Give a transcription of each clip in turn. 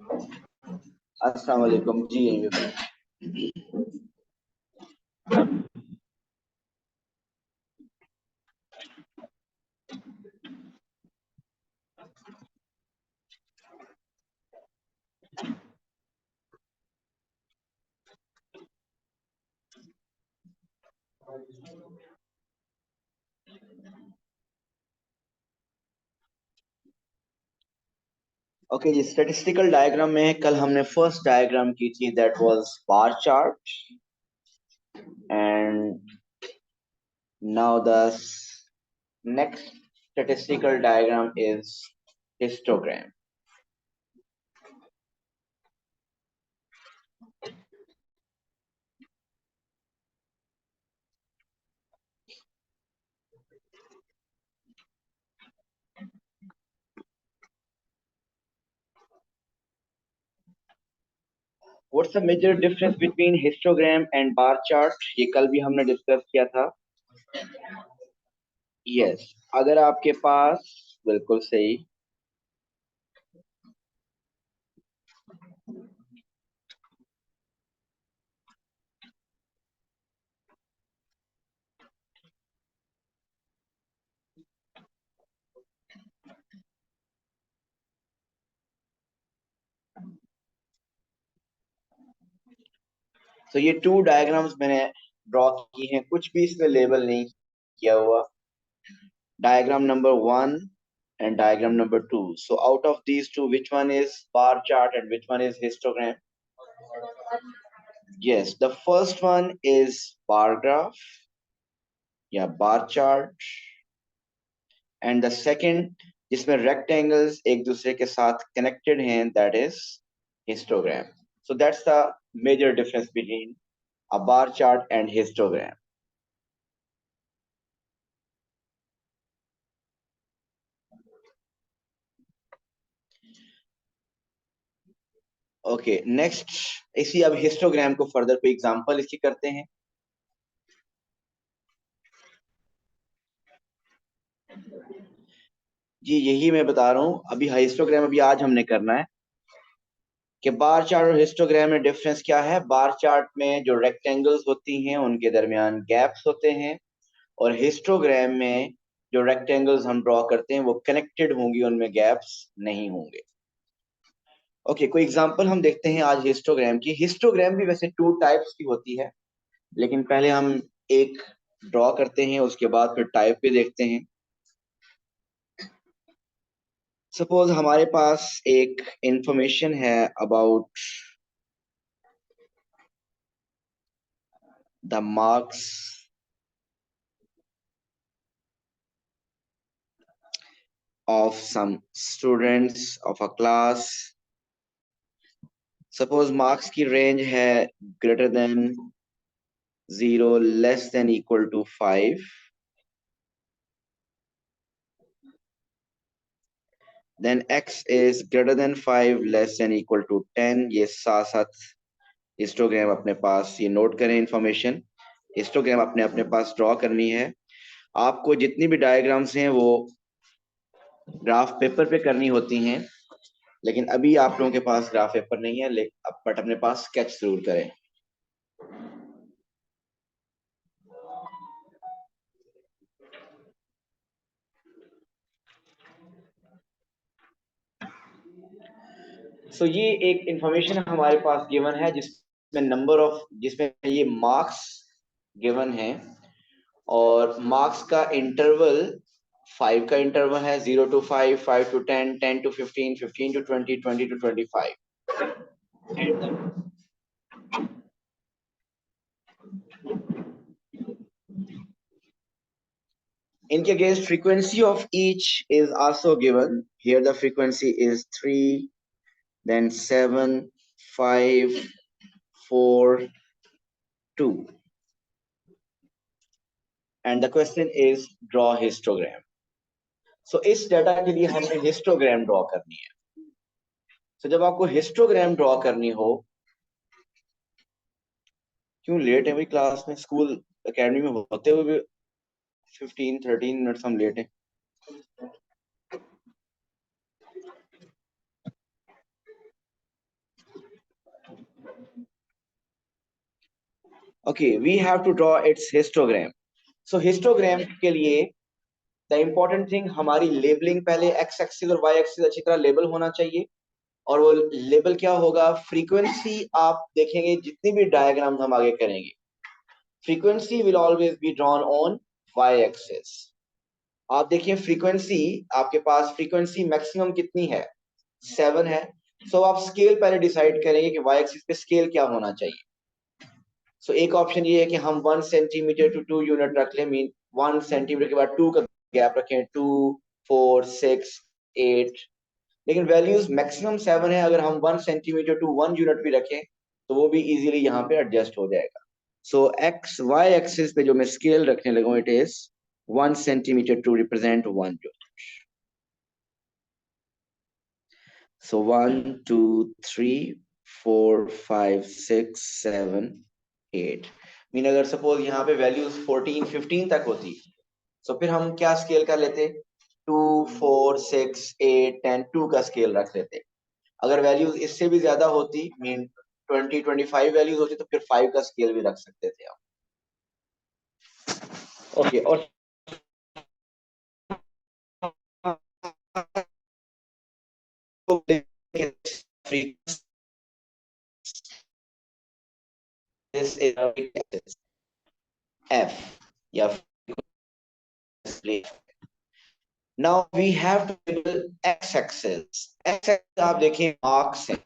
अस्सलाम वालेकुम जी। ओके जी, statistical diagram में कल हमने फर्स्ट डायग्राम की थी, that was bar chart, and now the next statistical diagram is histogram. What's the major difference between histogram and bar chart? ये कल भी हमने डिस्कस किया था। यस, अगर आपके पास बिल्कुल सही, तो ये टू डायग्राम्स मैंने ड्रॉ की हैं, कुछ भी इसमें लेबल नहीं किया हुआ। Diagram number 1 and diagram number 2. So out of these two, which one is bar chart and which one is histogram? Yes, the first one is bar graph, yeah, bar chart, and the second जिसमें rectangles एक दूसरे के साथ connected हैं, that is histogram. So that's the major difference between a bar chart and histogram. Okay, next इसी अब histogram को further कोई एग्जांपल इसकी करते हैं। जी यही मैं बता रहा हूँ, अभी हिस्टोग्राम अभी आज हमने करना है कि बार चार्ट और हिस्टोग्राम में डिफरेंस क्या है। बार चार्ट में जो रेक्टेंगल्स होती हैं उनके दरमियान गैप्स होते हैं, और हिस्टोग्राम में जो रेक्टेंगल्स हम ड्रॉ करते हैं वो कनेक्टेड होंगी, उनमें गैप्स नहीं होंगे। ओके, कोई एग्जांपल हम देखते हैं आज हिस्टोग्राम की। हिस्टोग्राम भी वैसे टू टाइप्स की होती है, लेकिन पहले हम एक ड्रॉ करते हैं, उसके बाद फिर टाइप पे देखते हैं। सपोज हमारे पास एक इंफॉर्मेशन है about the marks of some students of a class. Suppose marks की range है greater than 0, less than equal to 5. Then x is greater than 5, less than equal to 10. ये साथ साथ हिस्टोग्राम अपने पास ये नोट करें, इंफॉर्मेशन हिस्टोग्राम अपने अपने पास ड्रॉ करनी है। आपको जितनी भी डायग्राम्स हैं वो ग्राफ पेपर पे करनी होती हैं, लेकिन अभी आप लोगों के पास ग्राफ पेपर नहीं है, बट अपने पास स्केच जरूर करें। सो ये एक इंफॉर्मेशन हमारे पास गिवन है जिसमें नंबर ऑफ, जिसमें ये मार्क्स गिवन है, और मार्क्स का इंटरवल 5 का इंटरवल है, 0 to 5, 5 to 10, 10 to 15, 15 to 20, 20 to 25. In case frequency of each is also given. Here the frequency is 3, then 7, 5, 4, 2. And the question is draw histogram. So इस data के लिए हमें histogram draw करनी है। तो जब आपको हिस्टोग्राम ड्रॉ करनी हो, क्यों लेट है भाई क्लास में, स्कूल एकेडमी में होते हुए भी 15-13 मिनट्स हम लेट हैं। Okay, we have to draw its histogram. So histogram के लिए द इम्पोर्टेंट थिंग, हमारी लेबलिंग पहले एक्स एक्सिस और वाई एक्सिस अच्छी तरह लेबल होना चाहिए। और वो लेबल क्या होगा, फ्रीक्वेंसी। आप देखेंगे जितनी भी डायग्राम हम आगे करेंगे, frequency will always be drawn on Y axis. आप देखिए फ्रीक्वेंसी, आपके पास फ्रीक्वेंसी मैक्सिमम कितनी है, 7 है। सो आप स्केल पहले डिसाइड करेंगे कि वाई एक्सिस पे स्केल क्या होना चाहिए। सो एक ऑप्शन ये है कि हम 1 सेंटीमीटर टू 2 यूनिट रख लें, मीन 1 सेंटीमीटर के बाद 2 का गैप रखें, 2, 4, 6, 8। लेकिन वैल्यूज मैक्सिमम 7 है, अगर हम 1 सेंटीमीटर टू 1 यूनिट भी रखें तो वो भी इजीली यहाँ पे एडजस्ट हो जाएगा। सो एक्स वाई एक्सिस पे जो मैं स्केल रखने लगा हूं, it is 1 centimetre to represent 1 unit. So 1, 2, 3, 4, 5, 6, 7, 8। Mean अगर सपोज यहाँ पे वैल्यूज 14, 15 तक होती, तो फिर हम क्या स्केल कर लेते, 2, 4, 6, 8, 10, 2 का स्केल रख लेते। अगर वैल्यूज इससे भी ज्यादा होती, मीन 20, 25 वैल्यूज होती, तो फिर 5 का स्केल भी रख सकते थे आप। ओके, और एफ या now we have to label X axes. X axes आप देखिए मार्क्स है,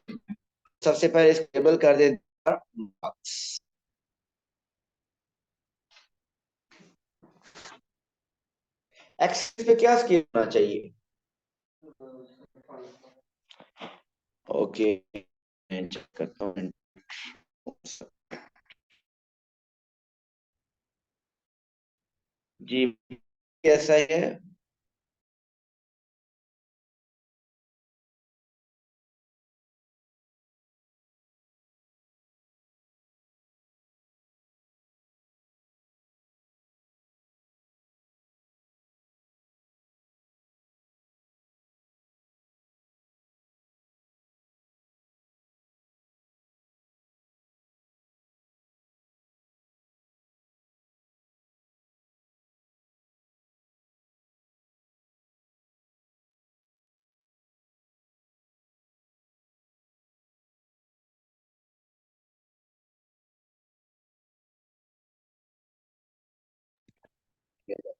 सबसे पहले इसको लेबल कर दे मार्क्स। एक्सेस पे क्या स्केल होना चाहिए, ओके मैं चेक करता हूँ। जी कैसा है,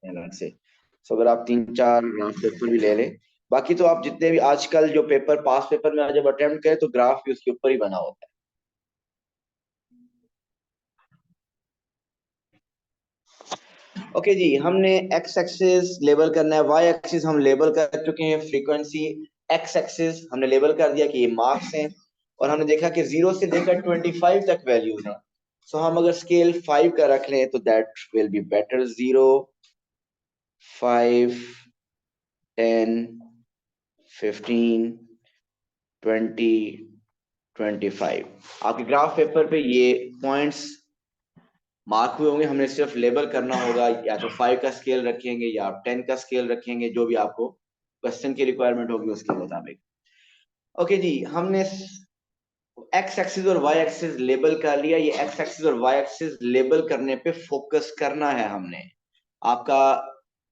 अलग से। सो अगर आप 3-4 ग्राफ पेपर भी ले लें, बाकी तो आप जितने भी आजकल जो पेपर पास पेपर में जब अटेम्प्ट करें तो ग्राफ भी उसके ऊपर ही बना होता है। ओके जी, हमने एक्स एक्सिस लेबल करना है, वाई एक्सिस हम लेबल कर चुके हैं फ्रीक्वेंसी। एक्स एक्सिस हमने लेबल कर दिया कि ये मार्क्स हैं, और हमने देखा कि 0 से लेकर 25 तक वैल्यूज हैं। सो हम अगर स्केल 5 का रख लें तो दैट विल बी बेटर। 0, 5, 10, 15, 20, 25। आपके ग्राफ पेपर पे ये पॉइंट्स मार्क हुए होंगे, हमने सिर्फ लेबल करना होगा, या तो 5 का स्केल रखेंगे या आप 10 का स्केल रखेंगे, जो भी आपको क्वेश्चन की रिक्वायरमेंट होगी उसके मुताबिक। ओके जी, हमने एक्स एक्सिस और वाई एक्सिस लेबल कर लिया। ये एक्स एक्सिस और वाई एक्सिस लेबल करने पे फोकस करना है हमने। आपका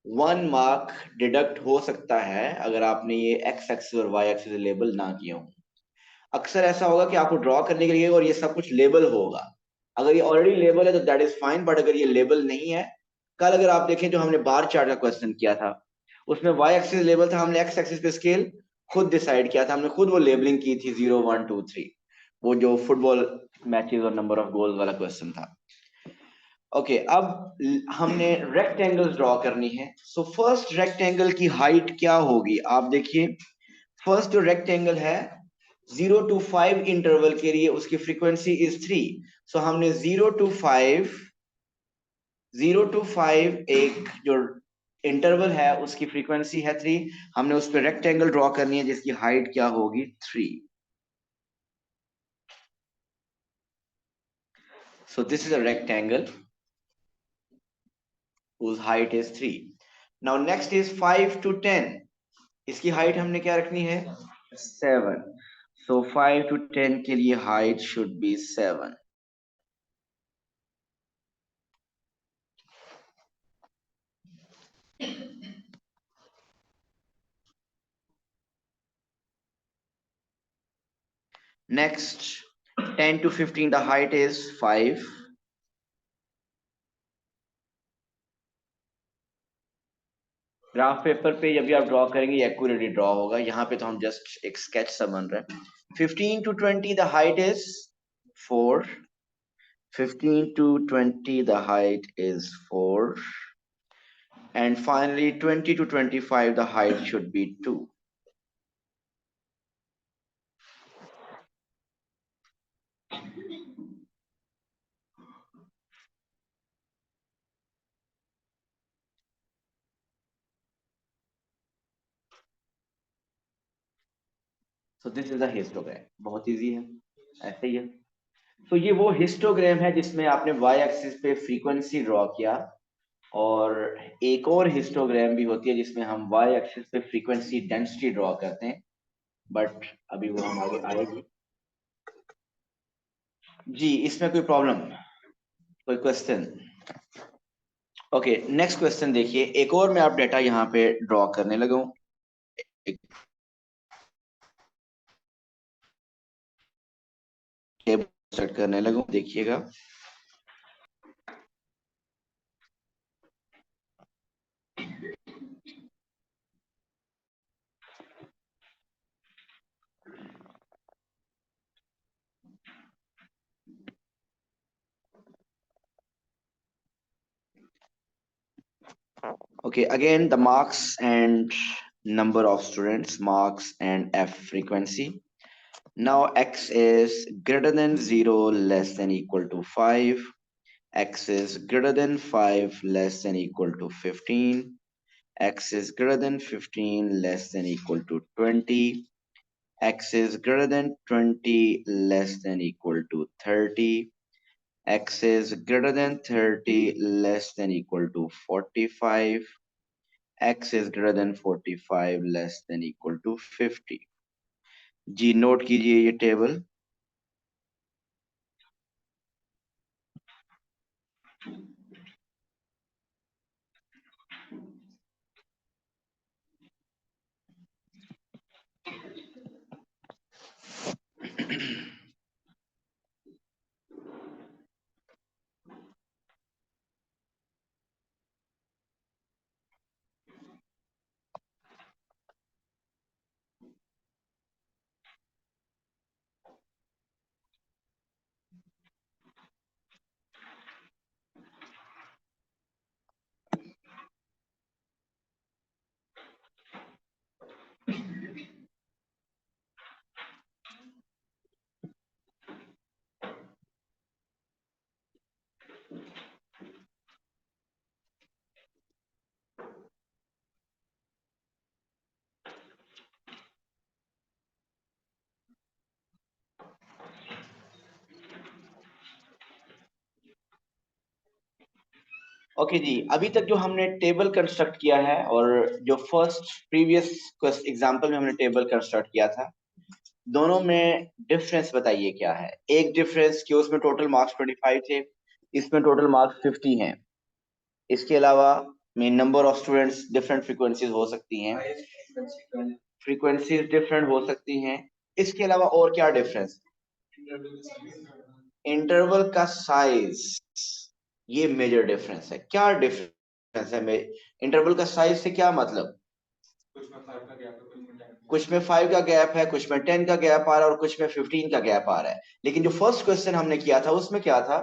1 मार्क डिडक्ट हो सकता है अगर आपने ये एक्स एक्सिस और वाई एक्सिस लेबल ना किया हो। अक्सर ऐसा होगा कि आपको ड्रॉ करने के लिए और ये सब कुछ लेबल होगा। अगर ये ऑलरेडी लेबल है तो दैट इज फाइन, बट अगर ये लेबल नहीं है, कल अगर आप देखें जो हमने बार चार्ट का क्वेश्चन किया था, उसमें वाई एक्सिस लेबल था, हमने एक्स एक्सिस पे स्केल खुद डिसाइड किया था, हमने खुद वो लेबलिंग की थी 0, 1, 2, 3। वो जो फुटबॉल मैचेस और नंबर ऑफ गोल्स वाला क्वेश्चन था। ओके, अब हमने रेक्टेंगल्स ड्रॉ करनी है। सो फर्स्ट रेक्टेंगल की हाइट क्या होगी, आप देखिए। फर्स्ट जो रेक्टेंगल है 0 to 5 इंटरवल के लिए उसकी फ्रीक्वेंसी इज 3। सो हमने 0 to 5 एक जो इंटरवल है उसकी फ्रीक्वेंसी है 3। हमने उस पर रेक्टेंगल ड्रॉ करनी है जिसकी हाइट क्या होगी, 3। So this is a rectangle whose height is 3। now next is 5 to 10। इसकी हाइट हमने क्या रखनी है, 7। सो 5 to 10 के लिए height should be 7। Next, 10 to 15, the height is 5. Graph paper पे जब भी आप ड्रॉ करेंगे एक्यूरेटली ड्रॉ होगा, यहाँ पे तो हम जस्ट एक स्केच सा बन रहा है। 15 to 20 the height is 4. 15 to 20 the height is 4. And finally 20 to 25 the height should be 2. So this is a histogram. बहुत इजी है, ऐसे ही है। तो ये वो हिस्टोग्राम है जिसमें आपने y एक्सिस पे फ्रीक्वेंसी ड्रॉ किया, और एक और हिस्टोग्राम भी होती है जिसमें हम y एक्सिस पे फ्रीक्वेंसी डेंसिटी ड्रॉ करते हैं, बट अभी वो हम आगे आएगी। जी, इसमें कोई प्रॉब्लम, कोई क्वेश्चन? ओके, नेक्स्ट क्वेश्चन देखिए। एक और मैं आप डेटा यहाँ पे ड्रॉ करने लगा हूँ, टेबल सेट करने लगा हूँ, देखिएगा। Okay, again the marks and number of students, marks and F frequency. Now x is greater than 0 less than equal to 5. X is greater than 5 less than equal to 15. X is greater than 15 less than equal to 20. X is greater than 20 less than equal to 30. X is greater than 30 less than equal to 45. X is greater than 45 less than equal to 50. जी note कीजिए ये table. Okay जी, अभी तक जो हमने table construct किया है और जो फर्स्ट प्रीवियस एग्जांपल में हमने टेबल कंस्ट्रक्ट किया था, दोनों में डिफरेंस बताइए क्या है। एक डिफरेंस कि उसमें टोटल मार्क्स 25 थे, इसमें टोटल मार्क्स 50 हैं। इसके अलावा में number of students different frequencies हो सकती हैं, फ्रीक्वेंसीज डिफरेंट हो सकती हैं। इसके अलावा और क्या डिफरेंस? इंटरवल का साइज, ये मेजर डिफरेंस है। क्या डिफरेंस है इंटरवल का साइज से? क्या मतलब? कुछ में 5 का गैप है, कुछ में 10 का गैप आ रहा है और कुछ में 15 का गैप आ रहा है। लेकिन जो फर्स्ट क्वेश्चन हमने किया था उसमें क्या था?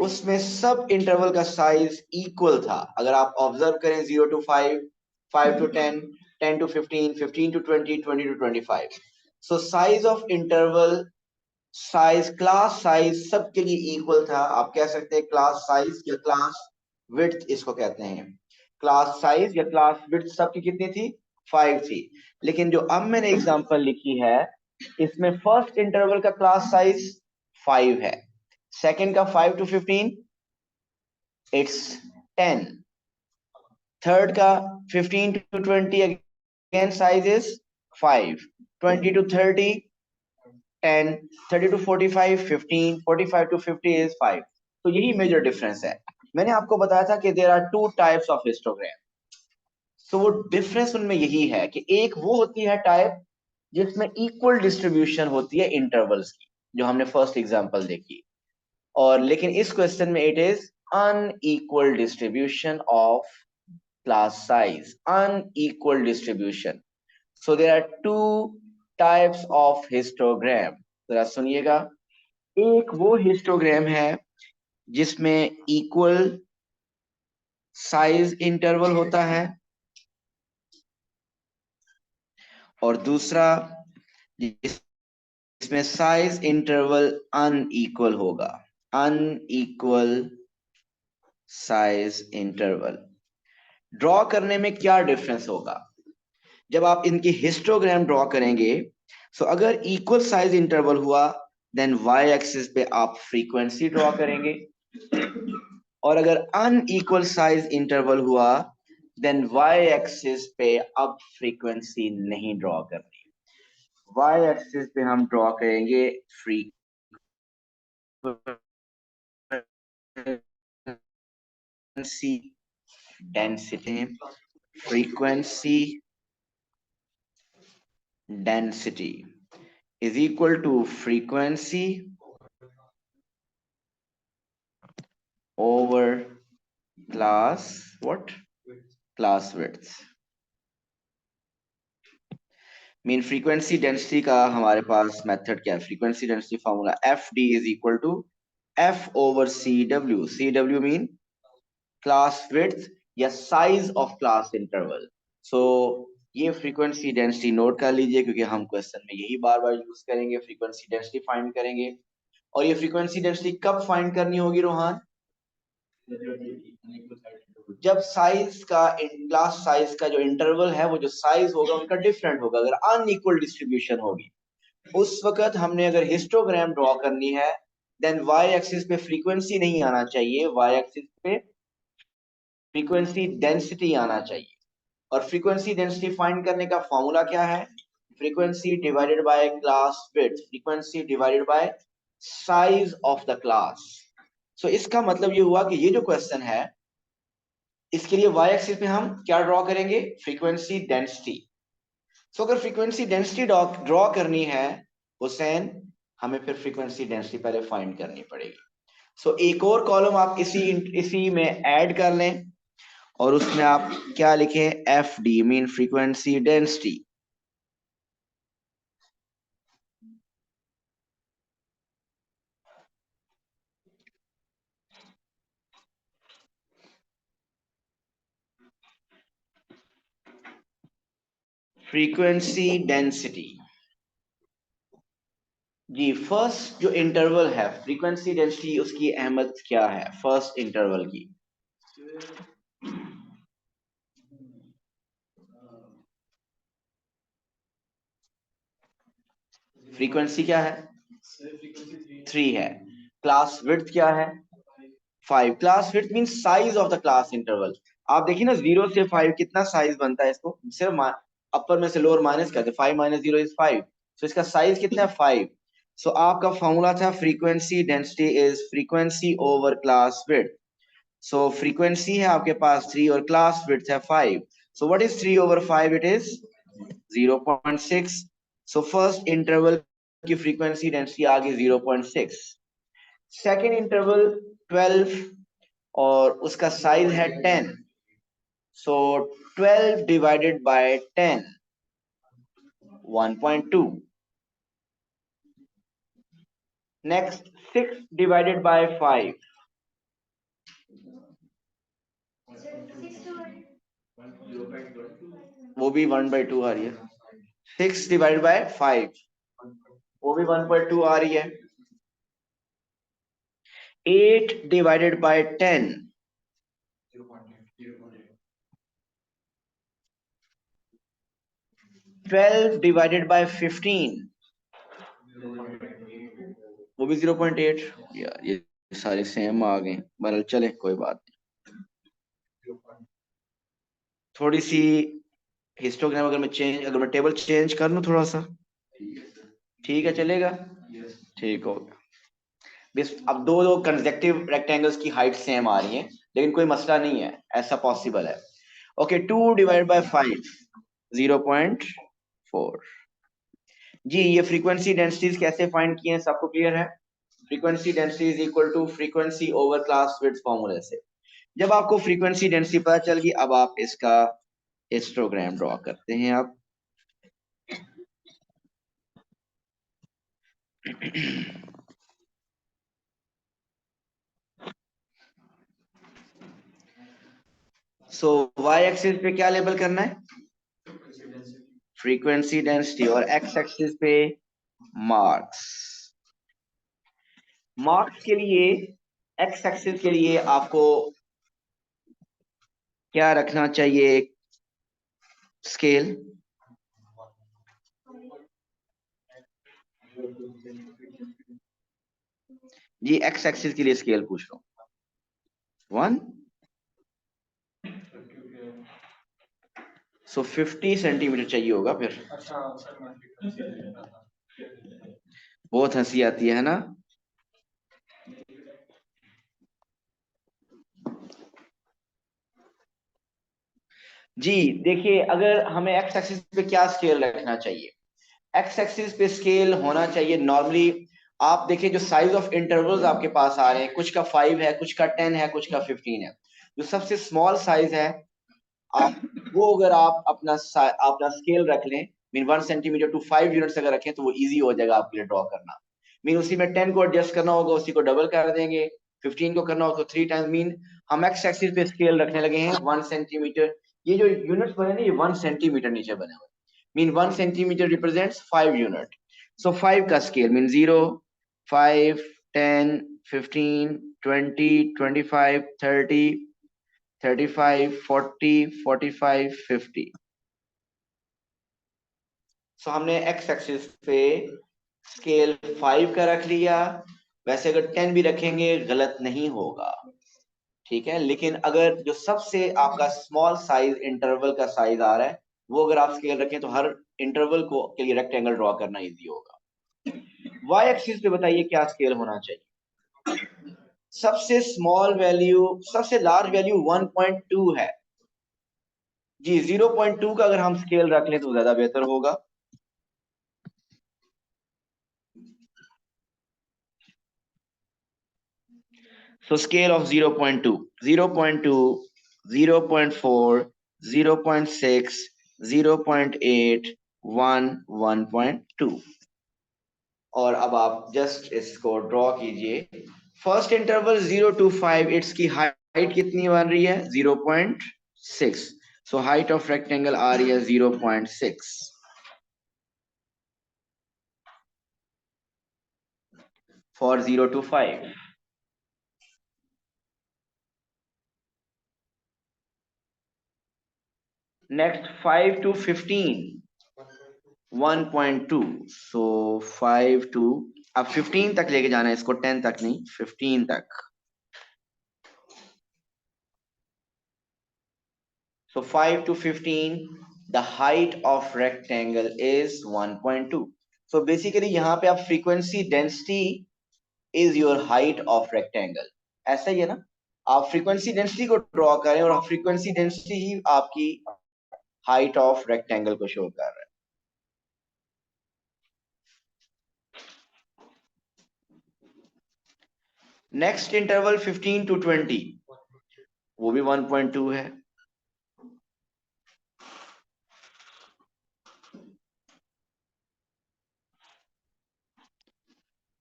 उसमें सब इंटरवल का साइज इक्वल था। अगर आप ऑब्जर्व करें 0 to 5, 5 to 10, 10 to 15, 15 to 20, 20 to 25, so size of interval, size, class size सबके लिए इक्वल था। आप कह सकते हैं क्लास साइज या क्लास विड्थ, इसको कहते हैं। क्लास साइज या क्लास विड्थ सबकी कितनी थी? 5 थी। लेकिन जो अब मैंने एग्जांपल लिखी है, इसमें फर्स्ट इंटरवल का क्लास साइज 5 है, सेकंड का 5 to 15 इट्स 10, थर्ड का 15 to 20 again size is 5, 20 to 30 10, 30 to 45 15, 45 to 50 is 5। तो यही मेजर डिफरेंस है। मैंने आपको बताया था कि there are two types of histogram. तो वो डिफरेंस उनमें यही है कि एक वो होती है टाइप जिसमें इक्वल डिस्ट्रीब्यूशन होती है इंटरवल्स की, जो हमने फर्स्ट एग्जांपल देखी, और लेकिन इस क्वेश्चन में it is unequal distribution of class size, unequal distribution. So there are two types of histogram. जरा सुनिएगा, एक वो हिस्टोग्राम है जिसमें इक्वल साइज इंटरवल होता है, और दूसरा जिसमें साइज इंटरवल अनइक्वल होगा, अनइक्वल साइज इंटरवल। ड्रॉ करने में क्या डिफरेंस होगा जब आप इनकी हिस्टोग्राम ड्रॉ करेंगे? सो अगर इक्वल साइज इंटरवल हुआ देन वाई एक्सिस पे आप फ्रीक्वेंसी ड्रॉ करेंगे, और अगर अनइक्वल साइज इंटरवल हुआ देन वाई एक्सिस पे अब फ्रीक्वेंसी नहीं ड्रॉ करनी, वाई एक्सिस पे हम ड्रॉ करेंगे frequency density, frequency density is equal to frequency over class what? Class width. Mean frequency density का हमारे पास मेथड क्या है? Frequency density formula F D is equal to F over C W. C W mean class width या size of class interval. So ये frequency density note कर लीजिए, क्योंकि हम क्वेश्चन में यही बार बार यूज करेंगे, फ्रीक्वेंसी डेंसिटी फाइंड करेंगे। और ये फ्रीक्वेंसी डेंसिटी कब फाइंड करनी होगी रोहान? जब साइज का, क्लास साइज का जो इंटरवल है, वो जो साइज होगा उनका डिफरेंट होगा, अगर अनइक्वल डिस्ट्रीब्यूशन होगी उस वक्त हमने अगर हिस्टोग्राम ड्रॉ करनी है देन वाई एक्सिस पे फ्रीक्वेंसी नहीं आना चाहिए, वाई एक्सिस पे फ्रीक्वेंसी डेंसिटी आना चाहिए। और फ्रीक्वेंसी डेंसिटी फाइंड करने का फॉर्मूला क्या है? Frequency divided by class width, frequency divided by size of the class. So इसका मतलब ये हुआ कि ये जो क्वेश्चन है इसके लिए वाई एक्सिस पे हम क्या ड्रॉ करेंगे? Frequency density. सो अगर फ्रीक्वेंसी डेंसिटी ड्रॉ करनी है हुसैन, हमें फिर फ्रीक्वेंसी डेंसिटी पहले फाइंड करनी पड़ेगी। सो एक और कॉलम आप इसी में ऐड कर लें, और उसमें आप क्या लिखें? F D mean frequency density. Frequency density जी, फर्स्ट जो इंटरवल है फ्रीक्वेंसी डेंसिटी, उसकी अहमियत क्या है फर्स्ट इंटरवल की? फ्रीक्वेंसी क्या है? 3 है। क्लास विड्थ क्या है? 5। Class width mean size of the class interval. आप देखिए ना, 0 से 5 कितना साइज बनता है? इसको सिर्फ अपर में से लोअर माइनस करते, 5 माइनस 0 इज 5। सो इसका साइज कितना है? 5। सो आपका फॉर्मूला था frequency density is frequency over class width. So frequency है आपके पास 3 और क्लास विड्थ है 5। So what is 3 over 5? It is 0.6। So first interval की फ्रीक्वेंसी डेंसिटी आ गई 0.6। सेकेंड इंटरवल 12 और उसका साइज है 10। सो 12 divided by 10, 1.2। Next 6 divided by 5, वो भी 1/2 आ रही है। 6 डिवाइडेड बाय 5, वो भी 1/2 आ रही है। 8 डिवाइडेड बाय 10, 12 डिवाइडेड बाय 15, वो भी 0.8। यार ये सारे सेम आ गए, बहरहाल चले कोई बात नहीं। थोड़ी सी हिस्टोग्राम अगर मैं टेबल चेंज कर लूं थोड़ा सा, ठीक है चलेगा? ठीक हो गया। बस अब दो दो कंसेक्टिव रेक्टेंगल्स की हाइट सेम आ रही है, लेकिन कोई मसला नहीं है, ऐसा पॉसिबल है। Okay, 2 divide by 5, 0.4। जी, ये फ्रीक्वेंसी डेंसिटीज कैसे फाइंड किए हैं, सबको क्लियर है? Frequency density is equal to frequency over class width फॉर्मूले से। जब आपको फ्रीक्वेंसी डेंसिटी पता चल गई, अब आप इसका हिस्टोग्राम ड्रॉ करते हैं। आप सो वाई एक्सिस पे क्या लेबल करना है? Frequency density. और एक्स एक्सिस पे मार्क्स। मार्क्स के लिए, एक्स एक्सिस के लिए आपको क्या रखना चाहिए? स्केल। जी, एक्स एक्सिस के लिए स्केल पूछ रहा हूँ। 1। सो 50 सेंटीमीटर चाहिए होगा फिर। बहुत हंसी आती है ना? जी देखिए, अगर हमें एक्स एक्सिस पे क्या स्केल रखना चाहिए? एक्स एक्सिस पे स्केल होना चाहिए नॉर्मली। आप देखिए, जो साइज ऑफ इंटरवल्स आपके पास आ रहे हैं, कुछ का 5 है, कुछ का 10 है, कुछ का 15 है। जो सबसे स्मॉल साइज है, आप वो अगर आप अपना स्केल रख लें, मीन 1 सेंटीमीटर टू 5 यूनिट्स अगर रखें, तो वो इजी हो जाएगा आपके लिए ड्रॉ करना। मीन उसी में 10 को एडजस्ट करना होगा, उसी को डबल कर देंगे। 15 को करना होगा तो 3 टाइम्स। मीन हम एक्स एक्सिस पे स्केल रखने लगे हैं 1 सेंटीमीटर। ये जो यूनिट्स बने ना, ये 1 सेंटीमीटर नीचे बने हुए। Mean 1 centimetre represents 5 unit. So 5 का स्केल मीन 0, 5, 10, 15, 20, 25, 30, 35, 40, 45, 50। सो हमने एक्स एक्सिस पे स्केल 5 का रख लिया। वैसे अगर 10 भी रखेंगे गलत नहीं होगा, ठीक है। लेकिन अगर जो सबसे आपका स्मॉल साइज इंटरवल का साइज आ रहा है, वो अगर आप स्केल रखें तो हर इंटरवल को के लिए रेक्टेंगल ड्रॉ करना इजी होगा। वाई एक्सिस पे बताइए क्या स्केल होना चाहिए? सबसे स्मॉल वैल्यू, सबसे लार्ज वैल्यू 1.2 है। जी, 0.2 का अगर हम स्केल रख लें तो ज्यादा बेहतर होगा। So scale of 0.2, 0.2, 0.4, 0.6, 0.8, 1, 1.2। और अब आप जस्ट इसको ड्रॉ कीजिए। फर्स्ट इंटरवल 0 to 5, इट्स की हाइट कितनी बन रही है? 0.6। सो हाइट ऑफ रेक्टेंगल आ रही है 0.6 for 0 to 5। Next 5 to 15, 1.2। So 5 to, अब 15 तक लेके जाना है इसको, 10 तक नहीं, 15 तक। सो 5 to 15, the height of rectangle is 1.2। So basically यहाँ पे आप frequency density is your height of rectangle, ऐसा ही है ना? आप फ्रीक्वेंसी डेंसिटी को ड्रॉ करें और फ्रीक्वेंसी डेंसिटी ही आपकी हाइट ऑफ रेक्टेंगल को शो कर रहा है। नेक्स्ट इंटरवल 15 to 20, वो भी 1.2 है।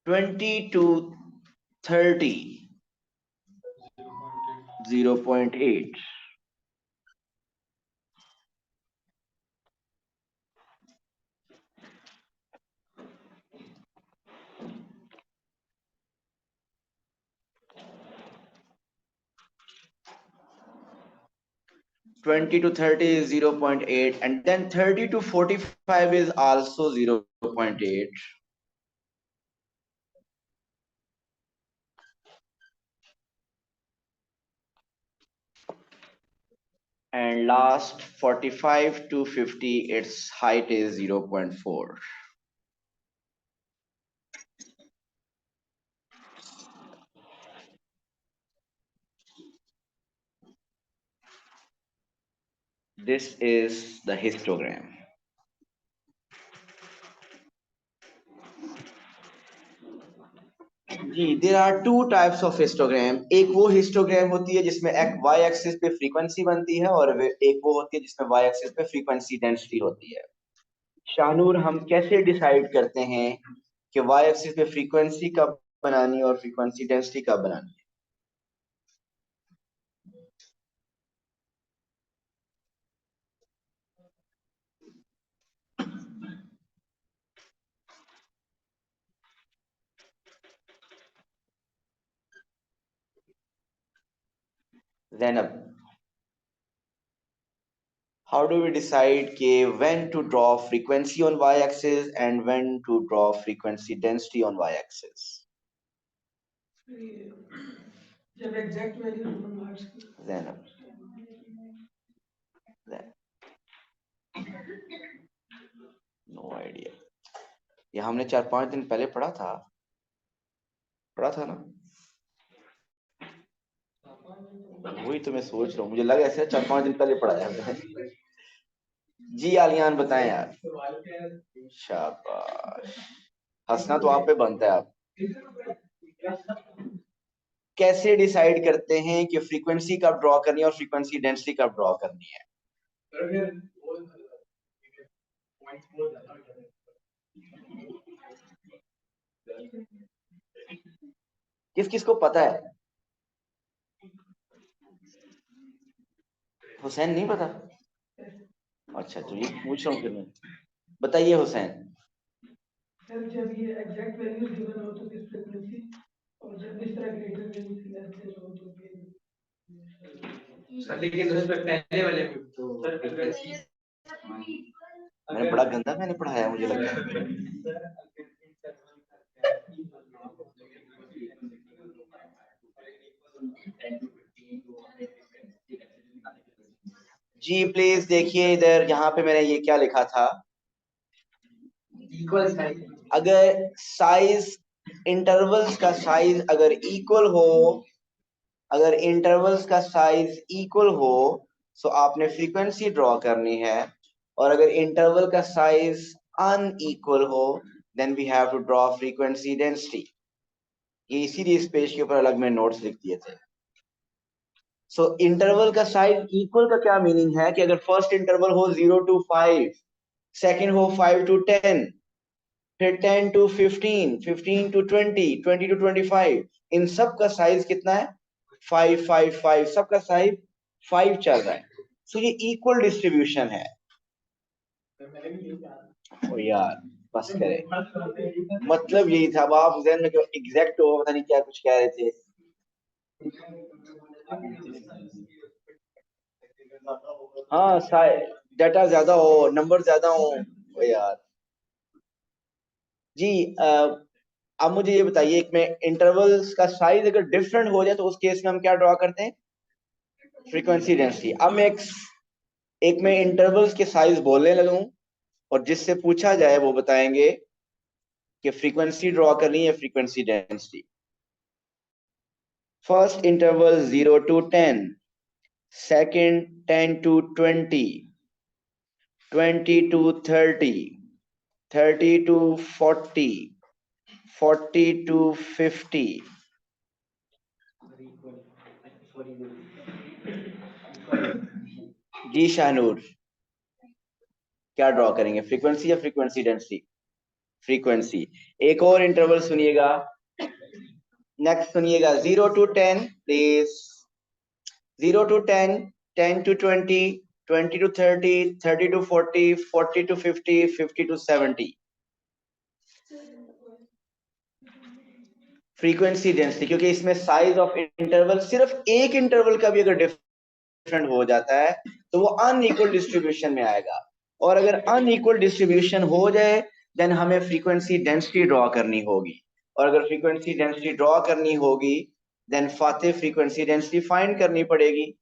20 to 30, 0.8। 20 to 30 is 0.8, and then 30 to 45 is also 0.8. And last 45 to 50, its height is 0.4. This is the histogram. जी, there are two types of histogram. एक वो हिस्टोग्राम होती है जिसमें वाई एक्सिस पे फ्रीक्वेंसी बनती है, और एक वो होती है जिसमें वाई एक्सिस पे फ्रीक्वेंसी डेंसिटी होती है। शाहनूर, हम कैसे डिसाइड करते हैं कि वाई एक्सिस पे फ्रीक्वेंसी कब बनानी और फ्रीक्वेंसी डेंसिटी कब बनानी है? Zainab, how do we decide when to draw frequency on y-axis and when to draw frequency density on y-axis? जब exact value Zainab, no idea. ये हमने 4-5 दिन पहले पढ़ा था ना? वही तो मैं सोच रहा हूँ, मुझे लगा ऐसे 4-5 दिन पहले पढ़ाया मैंने। जी आलियान, बताएं यार। शाबाश, हंसना तो आप पे बनता है। आप कैसे डिसाइड करते हैं कि फ्रीक्वेंसी कब ड्रॉ करनी है और फ्रीक्वेंसी डेंसिटी कब ड्रॉ करनी है? किस किस को पता है? हुसैन नहीं पता? अच्छा, तो ये पूछ रहा हूँ फिर मैं। बताइए हुसैन। सर, जब ये एग्जैक्ट वैल्यूज गिवन हो तो किस फ्रीक्वेंसी, और जब इस तरह ग्रेटर वैल्यू से लेस देन हो तो सर लेकिन उसमें पहले वाले में तो सर फ्रीक्वेंसी मैंने बड़ा गंदा मैंने पढ़ाया, मुझे लगता है। जी प्लीज देखिए इधर, यहाँ पे मैंने ये क्या लिखा था। इक्वल साइज, अगर साइज, इंटरवल्स का साइज अगर इक्वल हो, अगर इंटरवल्स का साइज इक्वल हो तो आपने फ्रीक्वेंसी ड्रॉ करनी है, और अगर इंटरवल का साइज अनइक्वल हो then we have to draw frequency density. ये इसीलिए इस पेज के ऊपर अलग में नोट्स लिख दिए थे। सो इंटरवल का साइज इक्वल का क्या मीनिंग है कि अगर फर्स्ट इंटरवल हो 0 to 5, सेकेंड हो 5 to 10, फिर 10 to 15, 15 to 20, 20 to 25, इन सब का साइज कितना है? 5 5 5, सबका साइज 5 चल रहा है। सो ये इक्वल डिस्ट्रीब्यूशन है। ओ यार बस करें, मतलब यही था। अब आप जहन में एग्जैक्ट हो, पता नहीं क्या कुछ कह रहे थे। हाँ, डाटा ज्यादा हो, नंबर ज्यादा हो। ओ यार जी, अब मुझे ये बताइए, एक में इंटरवल्स का साइज अगर डिफरेंट हो जाए तो उस केस में हम क्या ड्रॉ करते हैं? Frequency density. अब मैं एक में इंटरवल्स के साइज बोलने लगूं और जिससे पूछा जाए वो बताएंगे कि फ्रीक्वेंसी ड्रॉ करनी है frequency density. First interval 0 to 10, second 10 to 20, 20 to 30, 30 to 40, 40 to 50। जी शाहनूर, क्या ड्रॉ करेंगे, फ्रीक्वेंसी या फ्रीक्वेंसी डेंसिटी? फ्रीक्वेंसी। एक और इंटरवल सुनिएगा, नेक्स्ट सुनिएगा, 0 to 10 please. 0 to 10, 10 to 20, 20 to 30, 30 to 40, 40 to 50, 50 to 70। Frequency density, क्योंकि इसमें साइज ऑफ इंटरवल, सिर्फ एक इंटरवल का भी अगर डिफरेंट हो जाता है तो वो अनइक्वल डिस्ट्रीब्यूशन में आएगा, और अगर अनइक्वल डिस्ट्रीब्यूशन हो जाए देन हमें फ्रीक्वेंसी डेंसिटी ड्रॉ करनी होगी, और अगर फ्रीक्वेंसी डेंसिटी ड्रॉ करनी होगी देन फाते फ्रीक्वेंसी डेंसिटी फाइंड करनी पड़ेगी।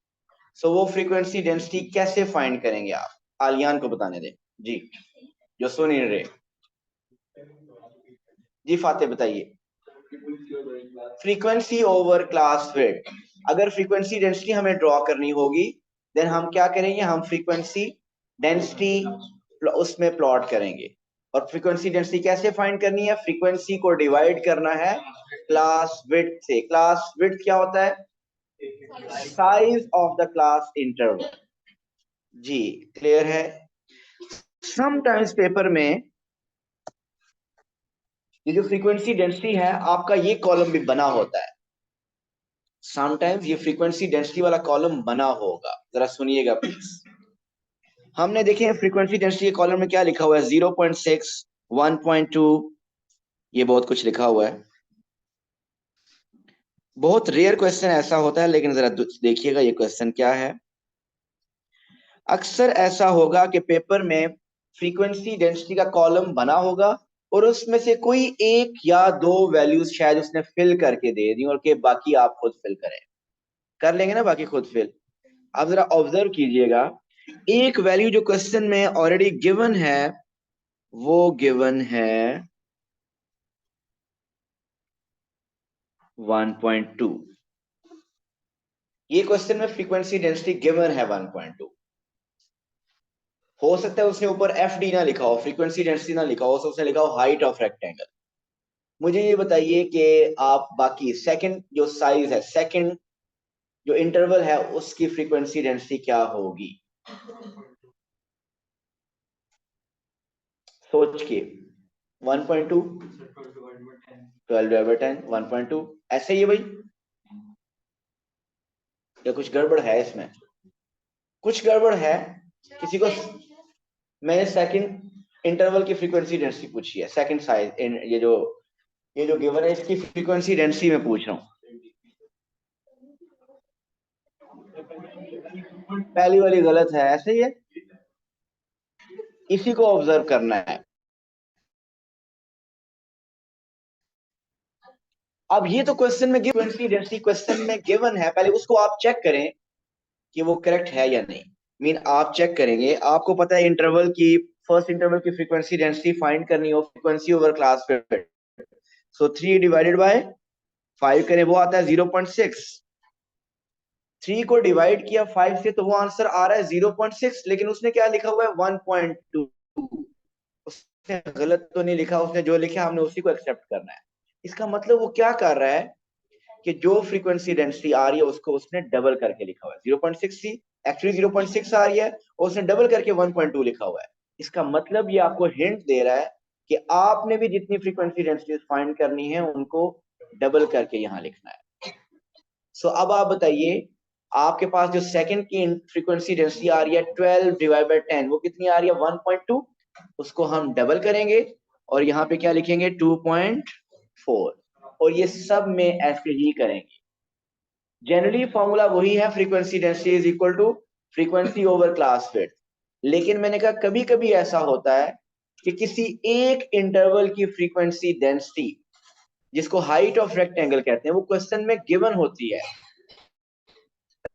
सो वो फ्रीक्वेंसी डेंसिटी कैसे फाइंड करेंगे आप? आलियान को बताने दें जी, जो सुन नहीं रहे। जी फाते बताइए। Frequency over class width. अगर फ्रीक्वेंसी डेंसिटी हमें ड्रॉ करनी होगी देन हम क्या करेंगे, हम फ्रीक्वेंसी डेंसिटी उसमें प्लॉट करेंगे। और फ्रीक्वेंसी डेंसिटी कैसे फाइंड करनी है, फ्रीक्वेंसी को डिवाइड करना है क्लास विड्थ से। क्लास विड्थ क्या होता है, size of the class interval. जी क्लियर है। समटाइम्स पेपर में ये जो फ्रीक्वेंसी डेंसिटी है आपका, ये कॉलम भी बना होता है। समटाइम्स ये फ्रीक्वेंसी डेंसिटी वाला कॉलम बना होगा, जरा सुनिएगा प्लीज। हमने देखे फ्रीक्वेंसी डेंसिटी के कॉलम में क्या लिखा हुआ है, 0.6, 1.2, ये बहुत कुछ लिखा हुआ है। बहुत रेयर क्वेश्चन ऐसा होता है, लेकिन जरा देखिएगा ये क्वेश्चन क्या है। अक्सर ऐसा होगा कि पेपर में फ्रीक्वेंसी डेंसिटी का कॉलम बना होगा और उसमें से कोई एक या दो वैल्यूज शायद उसने फिल करके दे दी और के बाकी आप खुद फिल करें। कर लेंगे ना बाकी खुद फिल। आप जरा ऑब्जर्व कीजिएगा, एक वैल्यू जो क्वेश्चन में ऑलरेडी गिवन है वो गिवन है 1.2। ये क्वेश्चन में फ्रीक्वेंसी डेंसिटी गिवन है 1.2। हो सकता है उसने ऊपर एफ डी ना लिखा हो, फ्रीक्वेंसी डेंसिटी ना लिखा हो, उसने लिखा हो हाइट ऑफ रेक्टेंगल। मुझे ये बताइए कि आप बाकी सेकंड जो साइज है, सेकंड जो इंटरवल है, उसकी फ्रीक्वेंसी डेंसिटी क्या होगी, सोच के। 1.2, 12/10, 1.2 ऐसे ही है भाई, या कुछ गड़बड़ है इसमें, कुछ गड़बड़ है किसी को। मैंने सेकंड इंटरवल की फ्रीक्वेंसी डेंसिटी पूछी है, सेकंड साइज, ये जो गिवन है इसकी फ्रीक्वेंसी डेंसिटी में पूछ रहा हूँ। पहली वाली गलत है, ऐसे ही है, इसी को ऑब्जर्व करना है। अब ये तो क्वेश्चन में फ्रीक्वेंसी डेंसिटी क्वेश्चन में गिवन है, पहले उसको आप चेक करें कि वो करेक्ट है या नहीं। मीन आप चेक करेंगे, आपको पता है इंटरवल की, फर्स्ट इंटरवल की फ्रीक्वेंसी डेंसिटी फाइंड करनी हो, फ्रीक्वेंसी ओवर क्लास पे, सो 3 डिवाइडेड बाय 5 करें, वो आता है 0.6। 3 को डिवाइड किया 5 से तो वो आंसर आ रहा है 0.6, लेकिन उसने क्या लिखा हुआ है 1.2। उसने गलत तो नहीं लिखा, उसने जो लिखा हमने उसी को एक्सेप्ट करना है। इसका मतलब वो क्या कर रहा है कि जो फ्रीक्वेंसी डेंसिटी आ रही है उसको उसने डबल करके लिखा हुआ है। 0.6 थी, एक्चुअली 0.6 आ रही है और उसने डबल करके 1.2 लिखा हुआ है। इसका मतलब ये आपको हिंट दे रहा है कि आपने भी जितनी फ्रीक्वेंसी डेंसिटी फाइंड करनी है उनको डबल करके यहाँ लिखना है। सो अब आप बताइए, आपके पास जो सेकंड की फ्रीक्वेंसी डेंसिटी आ रही है 12 डिवाइड बाय 10, वो कितनी आ रही है 1.2। उसको हम डबल करेंगे और यहाँ पे क्या लिखेंगे 2.4, और ये सब में ऐसे ही करेंगे। जनरली फॉर्मूला वही है, frequency density is equal to frequency over class width. लेकिन मैंने कहा कभी कभी ऐसा होता है कि किसी एक इंटरवल की फ्रीक्वेंसी डेंसिटी, जिसको हाइट ऑफ रेक्टेंगल कहते हैं, वो क्वेश्चन में गिवन होती है।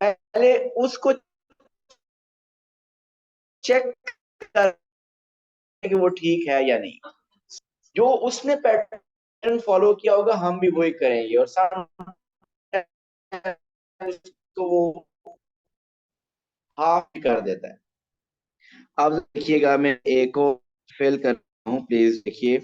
पहले उसको चेक कर कि वो ठीक है या नहीं। जो उसने पैटर्न फॉलो किया होगा हम भी वही करेंगे, और तो वो हाफ कर देता है। अब देखिएगा, मैं एक को फेल कर रहा हूँ, प्लीज देखिए।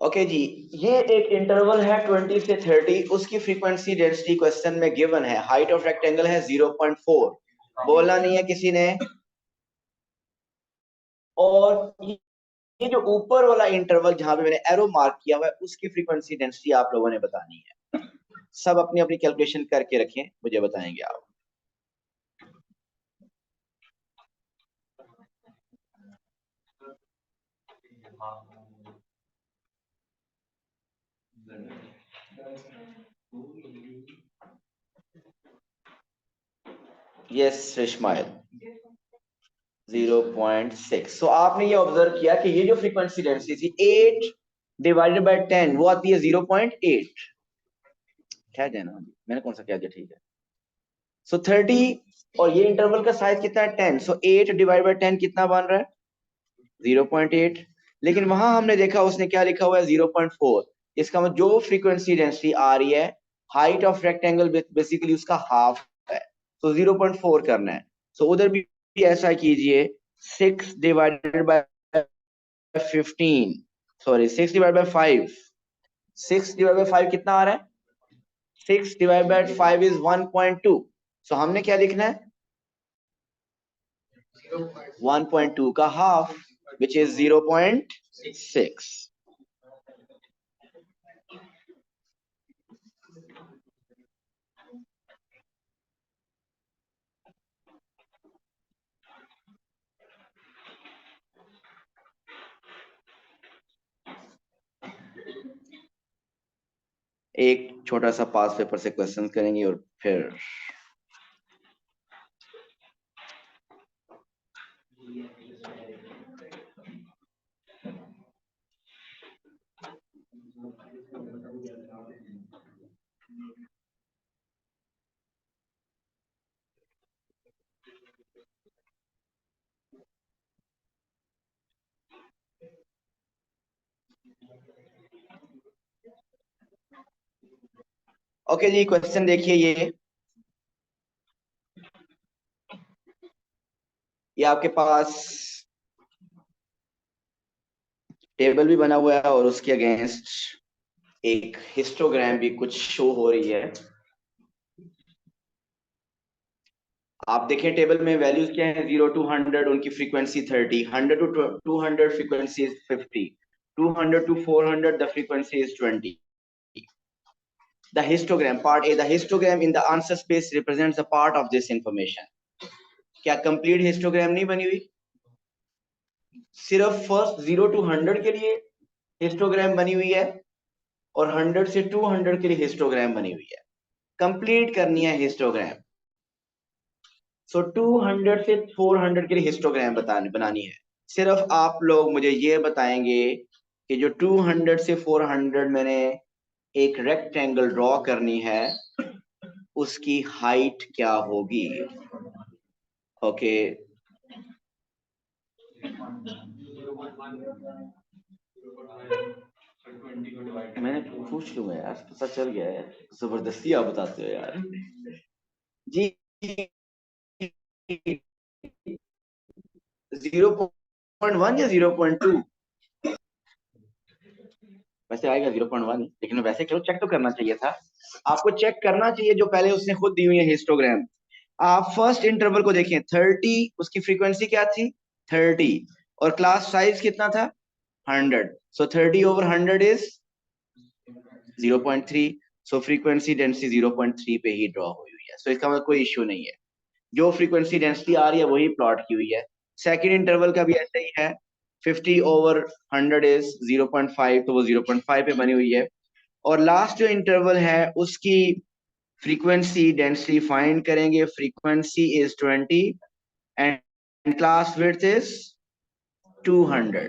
ओके जी, ये एक इंटरवल है 20 से 30, उसकी फ्रीक्वेंसी डेंसिटी क्वेश्चन में गिवन है, हाइट ऑफ रेक्टेंगल है 0.4, बोलना नहीं है किसी ने। और ये जो ऊपर वाला इंटरवल जहां पे मैंने एरो मार्क किया हुआ है, उसकी फ्रीक्वेंसी डेंसिटी आप लोगों ने बतानी है। सब अपनी अपनी कैलकुलेशन करके रखें, मुझे बताएंगे आप। यस इस्माइल, 0.6। सो आपने ये ऑब्जर्व किया कि ये जो फ्रीक्वेंसी डेंसिटी थी 8 डिवाइडेड बाय 10, वो आती है 0.8। क्या देना, मैंने कौन सा क्या दिया, ठीक है। सो 30, और ये इंटरवल का साइज कितना है 10, सो 8 डिवाइड बाय 10 कितना बन रहा है 0.8, लेकिन वहां हमने देखा उसने क्या लिखा हुआ है 0.4। इसका मतलब जो फ्रीक्वेंसी डेंसिटी आ रही है, हाइट ऑफ रेक्टेंगल बेसिकली उसका हाफ है, तो 0.4 करना है। सो उधर भी ऐसा कीजिए, 6 divided by 15, sorry 6 divided by 5, 6 divided by 5 कितना आ रहा है? 6 डिवाइडेड बाय 5 इज 1.2। सो हमने क्या लिखना है? 1.2 का हाफ, which is 0.6। एक छोटा सा पास पेपर से क्वेश्चन करेंगे और फिर ओके जी, क्वेश्चन देखिए। ये आपके पास टेबल भी बना हुआ है और उसके अगेंस्ट एक हिस्टोग्राम भी कुछ शो हो रही है। आप देखें टेबल में वैल्यूज क्या है, 0 to 100 उनकी frequency 30, 100 to 200 frequency is 50, 200 to 400 the frequency is 20। The histogram, part A, the histogram in the answer space represents a part of this information. क्या कंप्लीट हिस्टोग्राम नहीं बनी हुई? सिर्फ फर्स्ट 0 to 100 के लिए हिस्टोग्राम बनी हुई है और 100 से 200 के लिए हिस्टोग्राम बनी हुई है। कंप्लीट करनी है हिस्टोग्राम। सो 200 से 400 के लिए हिस्टोग्राम बनानी है। सिर्फ आप लोग मुझे ये बताएंगे कि जो 200 से 400 मैंने एक रेक्टेंगल ड्रॉ करनी है, उसकी हाइट क्या होगी? ओके, मैंने पूछ लूंगा यार, पता चल गया है। जबरदस्ती आप बताते हो यार जी। 0.1 या 0.2? वैसे आएगा 0.1, लेकिन वैसे चलो चेक तो करना चाहिए था। आपको चेक करना चाहिए जो पहले उसने खुद दी हुई है हिस्टोग्राम। आप फर्स्ट इंटरवल को देखें, 30, उसकी फ्रीक्वेंसी क्या थी? 30, और क्लास साइज कितना था? 100। सो 30 over 100 is 0.3। So frequency density 0.3 पे ही ड्रॉ हुई हुई है। सो इसका मतलब कोई इश्यू नहीं है, जो फ्रीक्वेंसी डेंसिटी आ रही है वही प्लॉट की हुई है। सेकेंड इंटरवल का भी ऐसा ही है, 50 over 100 इज 0.5, तो वो 0.5 पे बनी हुई है। और लास्ट जो इंटरवल है उसकी फ्रीक्वेंसी डेंसिटी फाइंड करेंगे। Frequency is 20 and class width is 200।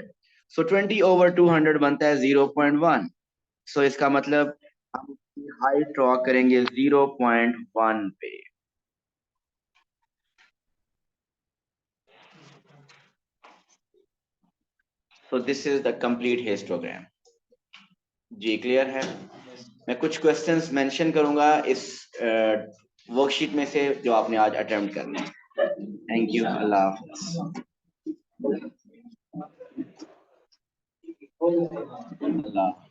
So 20 over 200 बनता है 0.1। सो इसका मतलब हम हाइट ड्रॉ करेंगे 0.1 पे। So this is the complete histogram. जी क्लियर है? मैं कुछ क्वेश्चंस मेंशन करूंगा इस वर्कशीट में से जो आपने आज अटेम्प्ट करने हैं। थैंक यू, अल्लाह हाफ़िज़। अल्लाह